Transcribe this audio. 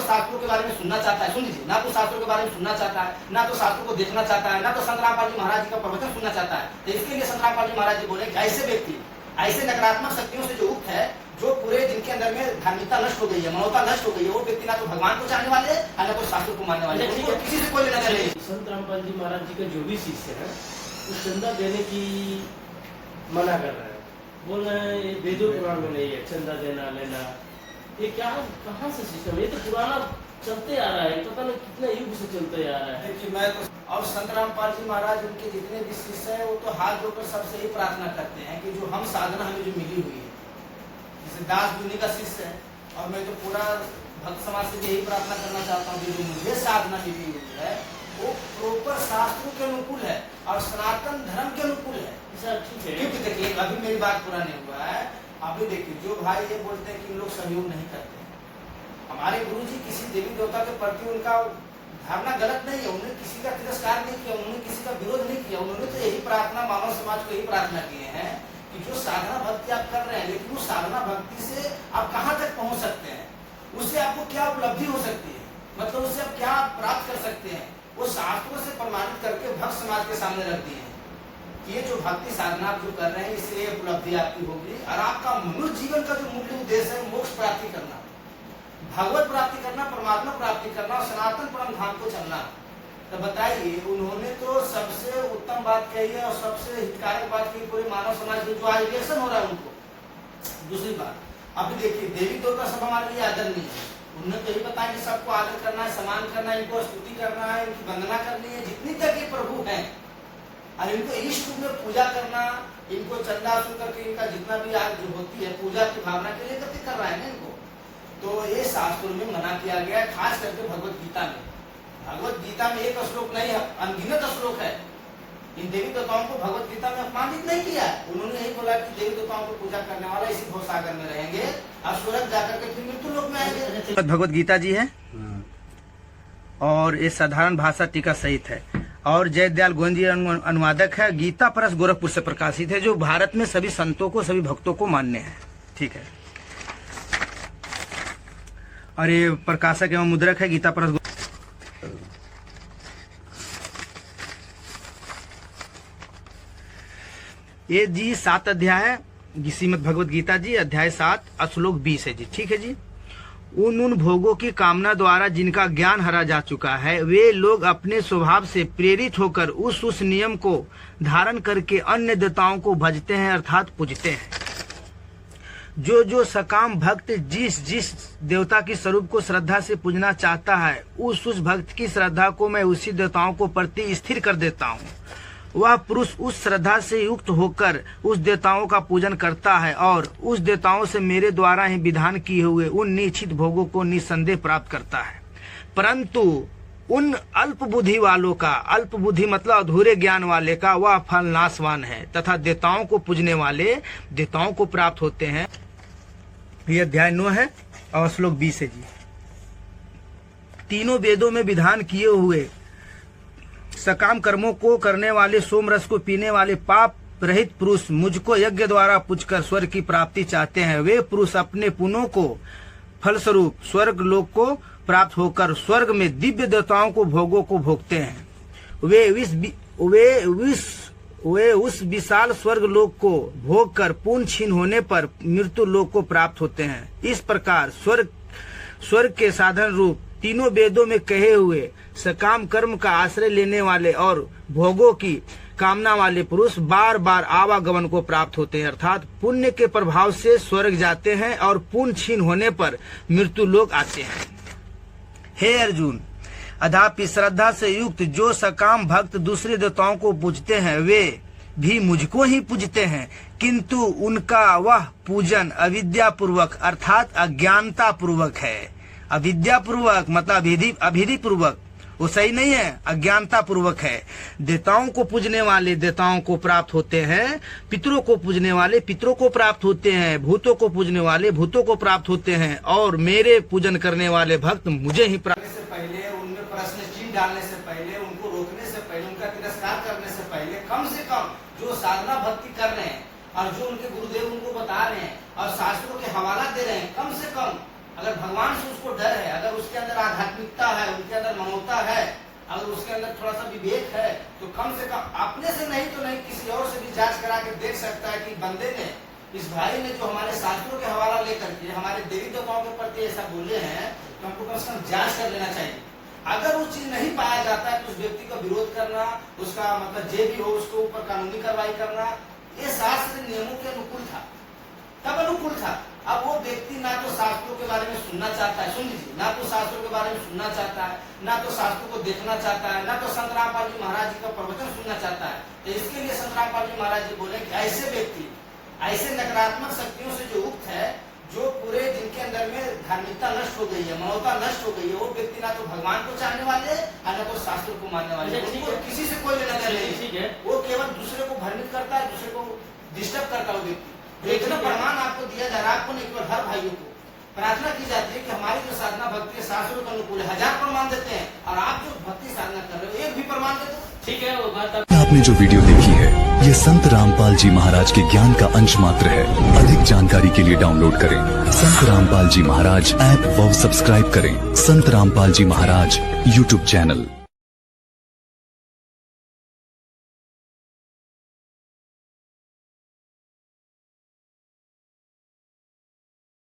शास्त्रों के बारे में सुनना चाहता है, सुन लीजिए, ना तो शास्त्रों के बारे में सुनना चाहता है, ना तो शास्त्रों को देखना चाहता है, ना तो संत रामपाल जी महाराज जी का प्रवचन सुनना चाहता है। तो इसके लिए संत रामपाल जी महाराज जी बोले कि ऐसे व्यक्ति, ऐसे नकारात्मक शक्तियों से जो युक्त है, जो पूरे जिनके अंदर में धार्मिकता नष्ट हो गई है, मानवता नष्ट हो गई है, वो व्यक्ति ना तो भगवान को चाहने वाले है, ना तो शास्त्रों को मानने वाले, उनको किसी से कोई लेना देना नहीं। संत रामपाल जी महाराज जी का जो भी शिष्य है वो चंदा देने की मना कर रहा है, बोल रहे हैं ये वेदों पुराण में नहीं है चंदा देना लेना। ये क्या कहाँ से सिस्टम, ये तो पुराना चलते आ रहा है, पता नहीं कितने युग से चलते आ रहा है। देखिए मैं तो, और संत रामपाल जी महाराज उनके जितने भी शिष्य हैं वो तो हाथ जोड़कर सबसे ही प्रार्थना करते हैं कि जो हम साधना हमें जो मिली हुई है, जैसे दास दुनी का शिष्य है, और मैं तो पूरा भक्त समाज से यही प्रार्थना करना चाहता हूँ कि जो मुझे साधना मिली हुई है वो प्रॉपर शास्त्रों के अनुकूल है और सनातन धर्म के अनुकूल है। ठीक है, क्योंकि देखिए अभी मेरी बात पूरा नहीं हुआ है। अभी देखिए जो भाई ये बोलते हैं कि लोग सहयोग नहीं करते, हमारे गुरु जी किसी देवी देवता के प्रति उनका धारणा गलत नहीं है, उन्होंने किसी का तिरस्कार नहीं किया, उन्होंने किसी का विरोध नहीं किया, उन्होंने तो यही प्रार्थना मानव समाज को यही प्रार्थना किए हैं कि जो साधना भक्ति आप कर रहे हैं, लेकिन उस साधना भक्ति से आप कहाँ तक पहुंच सकते हैं, उससे आपको क्या उपलब्धि हो सकती है, मतलब उससे आप क्या प्राप्त कर सकते हैं, वो शास्त्रों से प्रमाणित करके भक्त समाज के सामने रख दिए हैं कि ये जो भक्ति साधना आप जो कर रहे हैं इससे उपलब्धि आपकी होगी और आपका मनुष्य जीवन का जो मूल्य उद्देश्य है मोक्ष प्राप्ति करना, भगवत प्राप्ति करना, परमात्मा प्राप्ति करना और सनातन परम धाम को चलना। तो बताइए उन्होंने तो सबसे उत्तम बात कही है और सबसे हितकारक बात कही पूरे मानव समाज में जो आज रिएक्शन हो रहा है उनको। दूसरी बात अभी देखिए देवी देवता सब हमारे लिए आदरणीय है, उन्होंने तो यही बताया कि सबको आदर करना है, सम्मान करना है, इनको स्तुति करना है, इनकी वंदना करनी है जितनी तक ये प्रभु हैं, और इनको इष्ट रूप में पूजा करना, इनको चंदा सुन करके इनका जितना भी आज जो होती है पूजा की भावना के लिए करते कर रहा है ना इनको। तो ये शास्त्रों में मना किया गया है, खास करके भगवत गीता में। भगवत गीता में एक श्लोक नहीं है, अनगिनत श्लोक है। इन देवी देवताओं को भगवत गीता में अपमानित नहीं किया, उन्होंने यही बोला कि देवी देवताओं को पूजा करने वाला इसी भवसागर में रहेंगे और स्वर्ग जाकर के फिर मृत्यु लोक में आएंगे। भगवत गीता जी है और ये साधारण भाषा टीका सहित है और जयदयाल गोविंद जी अनुवादक है। गीता परस गोरखपुर से प्रकाशित है, जो भारत में सभी संतों को सभी भक्तों को मान्य है। ठीक है, और ये प्रकाशक एवं मुद्रक है गीता परस। ये जी 7 अध्याय है श्रीमद् भगवत गीता जी, अध्याय 7 श्लोक 20 है जी। ठीक है जी। उन भोगों की कामना द्वारा जिनका ज्ञान हरा जा चुका है, वे लोग अपने स्वभाव से प्रेरित होकर उस नियम को धारण करके अन्य देवताओं को भजते हैं अर्थात पूजते हैं। जो सकाम भक्त जिस देवता की स्वरूप को श्रद्धा से पूजना चाहता है, उस भक्त की श्रद्धा को मैं उसी देवताओं को प्रति स्थिर कर देता हूँ। वह पुरुष उस श्रद्धा से युक्त होकर उस देवताओं का पूजन करता है और उस देवताओं से मेरे द्वारा ही विधान किए हुए उन निश्चित भोगों को निसंदेह प्राप्त करता है। परंतु उन अल्प बुद्धि वालों का, अल्प बुद्धि मतलब अधूरे ज्ञान वाले का, वह फल नाशवान है तथा देवताओं को पूजने वाले देवताओं को प्राप्त होते हैं। ये अध्याय 9 है और श्लोक 20 है जी। तीनों वेदों में विधान किए हुए सकाम कर्मों को करने वाले, सोम रस को पीने वाले पाप रहित पुरुष मुझको यज्ञ द्वारा पूजकर स्वर्ग की प्राप्ति चाहते हैं। वे पुरुष अपने पुण्यों को फलस्वरूप स्वर्ग लोक को प्राप्त होकर स्वर्ग में दिव्य देवताओं को भोगों को भोगते हैं। वे उस विशाल स्वर्ग लोक को भोग कर पुण्य क्षीण होने पर मृत्यु लोक को प्राप्त होते हैं। इस प्रकार स्वर्ग के साधन रूप तीनों वेदों में कहे हुए सकाम कर्म का आश्रय लेने वाले और भोगों की कामना वाले पुरुष बार बार आवागमन को प्राप्त होते हैं, अर्थात पुण्य के प्रभाव से स्वर्ग जाते हैं और पुण्य क्षीण होने पर मृत्यु लोक आते हैं। हे अर्जुन, अथापि श्रद्धा से युक्त जो सकाम भक्त दूसरे देवताओं को पूजते हैं, वे भी मुझको ही पूजते हैं, किंतु उनका वह पूजन अविद्या पूर्वक अर्थात अज्ञानता पूर्वक है। अविद्या पूर्वक मतलब अभिधि पूर्वक वो सही नहीं है, अज्ञानता पूर्वक है। देवताओं को पूजने वाले देवताओं को प्राप्त होते हैं, पितरों को पूजने वाले पितरों को प्राप्त होते हैं, भूतों को पूजने वाले भूतों को प्राप्त होते हैं और मेरे पूजन करने वाले भक्त मुझे ही प्राप्त। से पहले उनमें प्रश्न चिन्ह डालने से पहले, उनको रोकने से पहले, उनका तिरस्कार करने से पहले कम से कम जो साधना भक्ति कर रहे हैं और जो उनके गुरुदेव उनको बता रहे हैं और शास्त्रों के हवाला दे रहे हैं, कम से कम अगर भगवान से उसको डर है, अगर उसके अंदर भाई ने जो हमारे शास्त्रों के हवाला लेकर के हमारे देवी देवताओं के प्रति ऐसा बोले हैं तो हमको कम से कम जांच कर लेना चाहिए। अगर वो चीज नहीं पाया जाता है तो उस व्यक्ति का विरोध करना, उसका मतलब जे भी हो उसके ऊपर कानूनी कार्रवाई करना, ये शास्त्र नियमों के अनुकूल था, तब अनुकूल था। अब वो व्यक्ति ना तो शास्त्रों के बारे में सुनना चाहता है, सुन लीजिए, ना तो शास्त्रों के बारे में सुनना चाहता है, ना तो शास्त्रों को देखना चाहता है, ना तो संत रामपाल जी महाराज जी का प्रवचन सुनना चाहता है। तो इसके लिए संत रामपाल जी महाराज जी बोले कि ऐसे व्यक्ति, ऐसे नकारात्मक शक्तियों से जो युक्त है, जो पूरे जिनके अंदर में धार्मिकता नष्ट हो गई है, मानवता नष्ट हो गई है, वो व्यक्ति ना तो भगवान को चाहने वाले और ना तो शास्त्र को मानने वाले, उनको किसी से कोई लेना देना नहीं है। वो केवल दूसरे को भ्रमित करता है, दूसरे को डिस्टर्ब करता है वो व्यक्ति। इतना प्रमाण आपको दिया जा रहा है, आपको नहीं केवल हर भाइयों को प्रार्थना की जाती है कि हमारी जो साधना भक्ति है शास्त्रों के अनुकूल है। 1000 प्रमाण देते हैं और आप जो भक्ति साधना कर रहे हो एक भी प्रमाण दे दो, ठीक है वो बात। आपने जो वीडियो देखी है ये संत रामपाल जी महाराज के ज्ञान का अंश मात्र है। अधिक जानकारी के लिए डाउनलोड करें संत रामपाल जी महाराज ऐप व सब्सक्राइब करें संत रामपाल जी महाराज यूट्यूब चैनल।